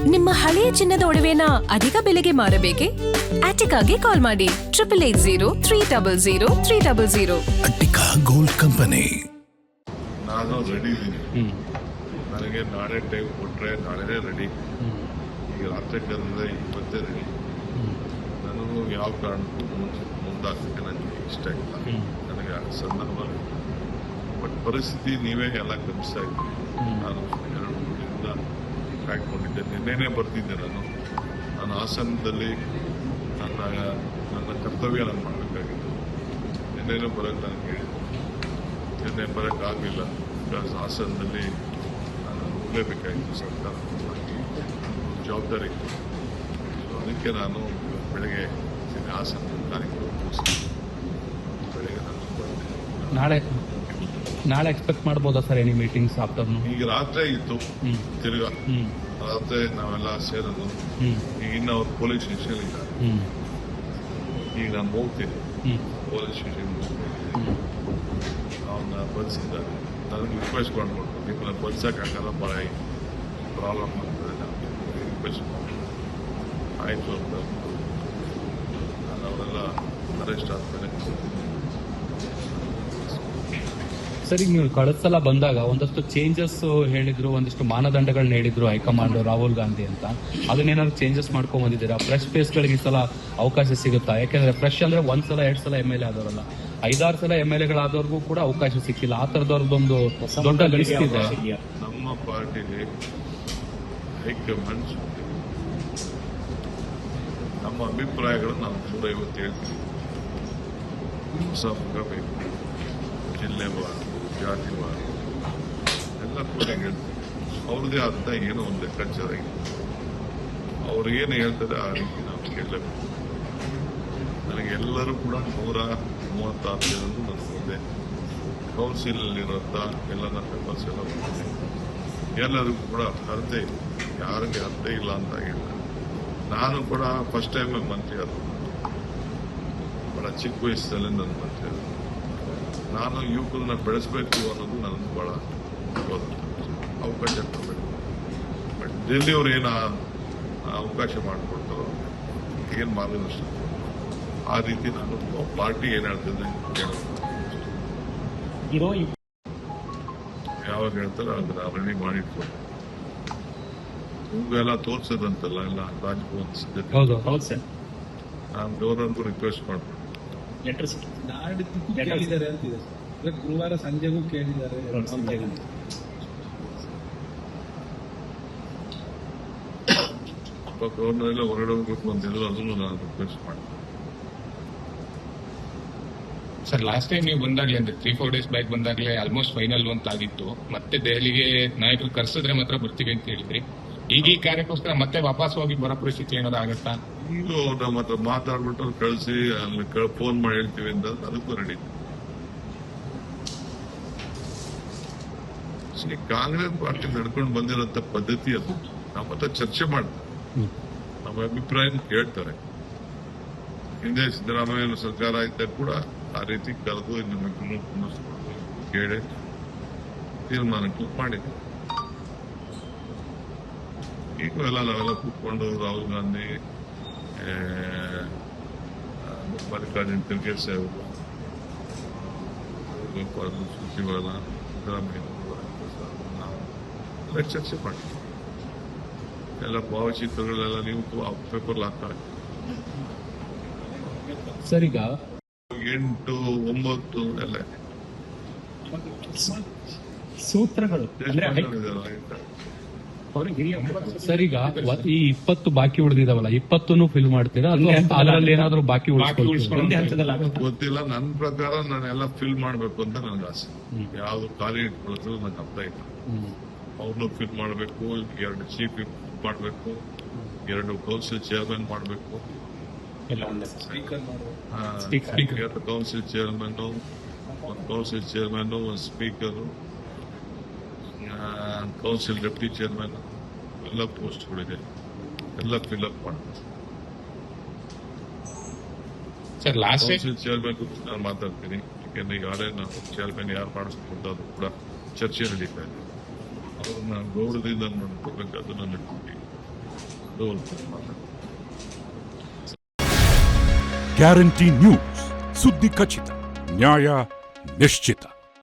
ನಿಮ್ಮ ಹಳೆಯ ಚಿನ್ನದ ಒಡವೆನ ಅಧಿಕ ಬೆಲೆಗೆ ಮಾರಬೇಕೆ? ಆಟಿಕಾಗೆ ಕಾಲ್ ಮಾಡಿ 8880 ಅಟ್ಟಿಕಾ ಗೋಲ್ಡ್ ಕಂಪನಿ. ನಾನು ರೆಡಿ ಇದ್ದೀನಿ. ನನಗೆ ನಾಳೆ ಟೈಮ್ ಕೊಟ್ಟರೆ ನಾಳೆನೇ ರೆಡಿ. ಈಗ ರಾತ್ರಿ ಕರೆದ್ರೆ ಇವತ್ತೇ ರೆಡಿ. ನನಗೂ ಯಾವ ಕಾರಣಕ್ಕೂ ಮುಂದಾಗಕ್ಕೆ ನನಗೆ ಇಷ್ಟ ಇಲ್ಲ. ನನಗೆ ಆ ಸಂದರ್ಭ ಬಟ್ ಪರಿಸ್ಥಿತಿ ನೀವೇ ಎಲ್ಲ ಗಮನಿಸ್ತಾ ಇದ್ದೀವಿ. ನಾನು 2 ದಿನದಿಂದ ಕಾಯ್ಕೊಂಡಿದ್ದೆ. ನಿನ್ನೆನೇ ಬರ್ತಿದ್ದೆ. ನಾನು ಹಾಸನದಲ್ಲಿ ನನ್ನ ಕರ್ತವ್ಯ ನಾನು ಮಾಡಬೇಕಾಗಿತ್ತು. ನಿನ್ನೆನೂ ಬರೋಕ್ಕೆ ನನಗೆ ಹೇಳಿದ್ದೆ. ನಿನ್ನೆ ಬರೋಕ್ಕಾಗಲಿಲ್ಲ. ಬಿಕಾಸ್ ಹಾಸನದಲ್ಲಿ ನಾನು ಹೋಗಲೇಬೇಕಾಗಿತ್ತು. ಸರ್ಕಾರ ಜವಾಬ್ದಾರಿ ಇತ್ತು. ಸೊ ಅದಕ್ಕೆ ನಾನು ಬೆಳಗ್ಗೆ ಹಾಸನ ಕಾರ್ಯಕ್ರಮ ಬೆಳಗ್ಗೆ ನಾನು ನಾಳೆ ಎಕ್ಸ್ಪೆಕ್ಟ್ ಮಾಡ್ಬೋದಾ ಸರ್ ಎನಿ ಮೀಟಿಂಗ್ಸ್ ಆಫ್ಟರ್ನೂನ್? ಈಗ ರಾತ್ರಿ ಇತ್ತು ತಿರ್ಗಾ ರಾತ್ರಿ ನಾವೆಲ್ಲ ಸೇರೋದು. ಈಗ ಇನ್ನು ಅವ್ರು ಪೊಲೀಸ್ ಸ್ಟೇಷನ್ ಇದ್ದಾರೆ. ಈಗ ನಾನು ಹೋಗ್ತೀನಿ ಪೊಲೀಸ್ ಸ್ಟೇಷನ್. ಅವನ್ನ ಬಂಧಿಸಿದ್ದಾರೆ. ನನಗೆ ರಿಕ್ವೆಸ್ಟ್ ಮಾಡ್ಕೊಂಡು ನಿಮ್ಮನ್ನ ಬಂಧಿಸೋಕ್ಕಾಗಲ್ಲ, ಭಾಳ ಪ್ರಾಬ್ಲಮ್ ಆಗ್ತದೆ. ನಾನು ರಿಕ್ವೆಸ್ಟ್ ಮಾಡಿ ಆಯಿತು ಅಂತ ನಾನು ಅವರೆಲ್ಲ ಅರೆಸ್ಟ್ ಆದ್ಮೇಲೆ ಸರ್, ಈಗ ನೀವು ಕಳೆದ ಸಲ ಬಂದಾಗ ಒಂದಷ್ಟು ಚೇಂಜಸ್ ಹೇಳಿದ್ರು, ಒಂದಿಷ್ಟು ಮಾನದಂಡಗಳನ್ನ ಹೇಳಿದ್ರು ಹೈಕಮಾಂಡ್ ರಾಹುಲ್ ಗಾಂಧಿ ಅಂತ. ಅದನ್ನೇನಾದ್ರು ಚೇಂಜಸ್ ಮಾಡ್ಕೊಂಡ್ ಬಂದಿದ್ದೀರಾ? ಫ್ರೆಶ್ ಫೇಸ್ಗಳಿಗೆ ಈ ಸಲ ಅವಕಾಶ ಸಿಗುತ್ತಾ? ಯಾಕೆಂದ್ರೆ ಫ್ರೆಶ್ ಅಂದ್ರೆ 1 ಸಲ 2 ಸಲ MLA ಆದವರಲ್ಲ, 5-6 ಸಲ MLAಗಳಾದವ್ರಿಗೂ ಕೂಡ ಅವಕಾಶ ಸಿಕ್ಕಿಲ್ಲ. ಆ ತರದವ್ರದ್ದೊಂದು ದೊಡ್ಡ ಲಿಸ್ಟ್ ಇದೆ. ನಮ್ಮ ಪಾರ್ಟಿಗೆ ಹೈಕಮಾಂಡ್ ನಮ್ಮ ಅಭಿಪ್ರಾಯಗಳು ನಾವು 150 ಹೇಳ್ತೀವಿ. ಹೊಸ ಮುಖ ಬೇಕು, ಜಿಲ್ಲೆವಾರು, ಜಾತಿವಾರು ಎಲ್ಲ ಕೂಡ ಹೇಳ್ತೀವಿ. ಅವ್ರದ್ದೇ ಆದ ಏನೋ ಒಂದು ಲೆಕ್ಕಾಚಾರ ಇದೆ. ಅವ್ರು ಏನು ಹೇಳ್ತಾರೆ ಆ ರೀತಿ ನಾವು ಕೇಳಲೇಬೇಕು. ನನಗೆ ಎಲ್ಲರೂ ಕೂಡ 136 ಜನರು ನನ್ನ ಮುಂದೆ ಕೌನ್ಸಿಲಲ್ಲಿರೋಂಥ ಎಲ್ಲ ನನ್ನ ಮೆಂಬರ್ಸ್ ಎಲ್ಲ ಬಂದಿದೆ. ಎಲ್ಲರಿಗೂ ಕೂಡ ಅರ್ಥ ಇದೆ. ಯಾರಿಗೆ ಅರ್ಥ ಇಲ್ಲ ಅಂತ ಹೇಳಿಲ್ಲ. ನಾನು ಕೂಡ ಫಸ್ಟ್ ಟೈಮ್ ಮಂತ್ರಿ ಆದ, ಬಹಳ ಚಿಕ್ಕ ವಯಸ್ಸಲ್ಲೇ ನನ್ನ ಮಂತ್ರಿ ಆದ. ನಾನು ಯುವಕರನ್ನ ಬೆಳೆಸಬೇಕು ಅನ್ನೋದು ನನಗೆ ಬಹಳ ಅವಕಾಶ ಕೊಡಬೇಕು. ಬಟ್ ಡೆಲ್ಲಿಯವರು ಏನು ಅವಕಾಶ ಮಾಡಿಕೊಡ್ತಾರೋ, ಏನು ಮಾರ್ಗದರ್ಶನ ಆ ರೀತಿ ನಾನು ಪಾರ್ಟಿ ಏನ್ ಹೇಳ್ತದೆ ಯಾವಾಗ ಹೇಳ್ತಾರೋ ಅದನ್ನ ರೆಡಿ ಮಾಡಿಟ್ಕೊಂಡು ಇವೆಲ್ಲ ತೋರ್ಸೋದಂತಲ್ಲ, ಎಲ್ಲ ರಾಜಭವನ್ ಸಿದ್ಧತೆ. ನಾನು ಗವರ್ನರ್ಗೂ ರಿಕ್ವೆಸ್ಟ್ ಮಾಡ್ತೀನಿ. ಗುರುವಾರ ಸಂಜೆಗೂ ಕೇಳಿದ್ದಾರೆ. ಗವರ್ನರ್ ಎಲ್ಲ ಹೊರಗಡೆ ಹೋಗ್ಬೇಕು ಅಂತಿದ್ರು, ಅದನ್ನು ನಾನು ರಿಕ್ವೆಸ್ಟ್ ಮಾಡ್ತೀನಿ. ಸರ್, ಲಾಸ್ಟ್ ಟೈಮ್ ನೀವು ಬಂದಾಗಲೇ ಅಂದ್ರೆ 3-4 ಡೇಸ್ ಬ್ಯಾಕ್ ಬಂದಾಗಲೇ ಆಲ್ಮೋಸ್ಟ್ ಫೈನಲ್ ಅಂತ ಆಗಿತ್ತು. ಮತ್ತೆ ದೆಹಲಿಗೆ ನಾಯಕರು ಕರ್ಸಿದ್ರೆ ಮಾತ್ರ ಬರ್ತೀವಿ ಅಂತ ಹೇಳಿದ್ರಿ. ಈಗ ಈ ಕಾರ್ಯಕ್ಕೋಸ್ಕರ ಮತ್ತೆ ವಾಪಸ್ ಹೋಗಿ ಬರೋ ಪರಿಸ್ಥಿತಿ ಏನಾದ್ರು ಆಗತ್ತಾ? ಈಗ ನಮ್ಮ ಹತ್ರ ಮಾತಾಡ್ಬಿಟ್ಟು ಕಳಿಸಿ ಅಲ್ಲಿ ಫೋನ್ ಮಾಡಿ ಹೇಳ್ತೀವಿ ಅಂತ ಅದಕ್ಕೂ ರೆಡಿ. ಕಾಂಗ್ರೆಸ್ ಪಾರ್ಟಿ ನಡ್ಕೊಂಡು ಬಂದಿರೋಂಥ ಪದ್ಧತಿ ಅದು. ನಮ್ಮ ಹತ್ರ ಚರ್ಚೆ ಮಾಡ್ತಾರೆ, ನಮ್ಮ ಅಭಿಪ್ರಾಯ ಕೇಳ್ತಾರೆ. ಹಿಂದೆ ಸಿದ್ದರಾಮಯ್ಯ ಸರ್ಕಾರ ಇದ್ದಾಗ ಕೂಡ ಆ ರೀತಿ ಕರೆದು ಇನ್ನು ಕೇಳಿ ತೀರ್ಮಾನಕ್ಕೆ ಮಾಡಿದೆ. ಈಗ ನಾವೆಲ್ಲ ಕೂತ್ಕೊಂಡು ರಾಹುಲ್ ಗಾಂಧಿ, ಮಲ್ಲಿಕಾರ್ಜುನ್ ಖರ್ಗೆ ಸಾಹೇಬರು, ಸಚಿವರ ಸಿದ್ದರಾಮಯ್ಯ ಎಲ್ಲ ಚರ್ಚೆ ಮಾಡಿ ಎಲ್ಲ ಭಾವಚಿತ್ರಗಳೆಲ್ಲ ನೀವು ಪೇಪರ್ ಹಾಕ್ತಾರೆ. ಸರ್, ಈಗ 8, 9 ಎಲ್ಲ ಸೂತ್ರಗಳು ಸರ್, ಈಗ ಈ 20 ಬಾಕಿ ಉಳಿದಿದಾವಲ್ಲ, 20 ಫಿಲ್ ಮಾಡ್ತೀರಾ ಅಥವಾ ಅದರಲ್ಲಿ ಏನಾದ್ರು ಬಾಕಿ ಗೊತ್ತಿಲ್ಲ. ನನ್ನ ಪ್ರಕಾರ ನಾನೆಲ್ಲ ಫಿಲ್ ಮಾಡ್ಬೇಕು ಅಂತ ನನಗೆ ಆಸೆ. ಯಾವ್ದು ಖಾಲಿ ಇಟ್ಕೊಳ್ಳೋದು ನನಗೆ ಅರ್ಥ ಇಲ್ಲ. ಅವ್ರನ್ನೂ ಫಿಲ್ ಮಾಡಬೇಕು, 2 ಚೀಫ್ ಮಾಡಬೇಕು, 2 ಕೌನ್ಸಿಲ್ ಚೇರ್ಮನ್ ಮಾಡಬೇಕು, council chairman, 1 council chairman, 1 speaker, council deputy chairman ಎಲ್ಲ ಪೋಸ್ಟ್ಗಳಿದೆ. ಎಲ್ಲ ಫಿಲ್ಅಪ್ ಮಾಡಬೇಕು. ಸರ್, ಲಾಸ್ಟ್ ಕೌನ್ಸಿಲ್ ಚೇರ್ಮನ್ ನಾನು ಮಾತಾಡ್ತೀನಿ. ಯಾಕೆಂದ್ರೆ ಈಗಾಗಲೇ ನಾವು ಚೇರ್ಮನ್ ಯಾರು ಮಾಡಿಸ್ಬೇಕು ಅಂತ ಅದು ಕೂಡ ಚರ್ಚೆ ನಡೀತಾ ಇದೆ. ಅವ್ರನ್ನ ಗೌರವದಿಂದ ನೋಡ್ಕೋಬೇಕು, ಅದು ನನ್ನ ಡ್ಯೂಟಿ. ರೋಲ್ ಮಾತಾಡ್ತಾರೆ. ಗ್ಯಾರಂಟಿ ನ್ಯೂಸ್, ಸುದ್ದಿ ಖಚಿತ, ನ್ಯಾಯ ನಿಶ್ಚಿತ.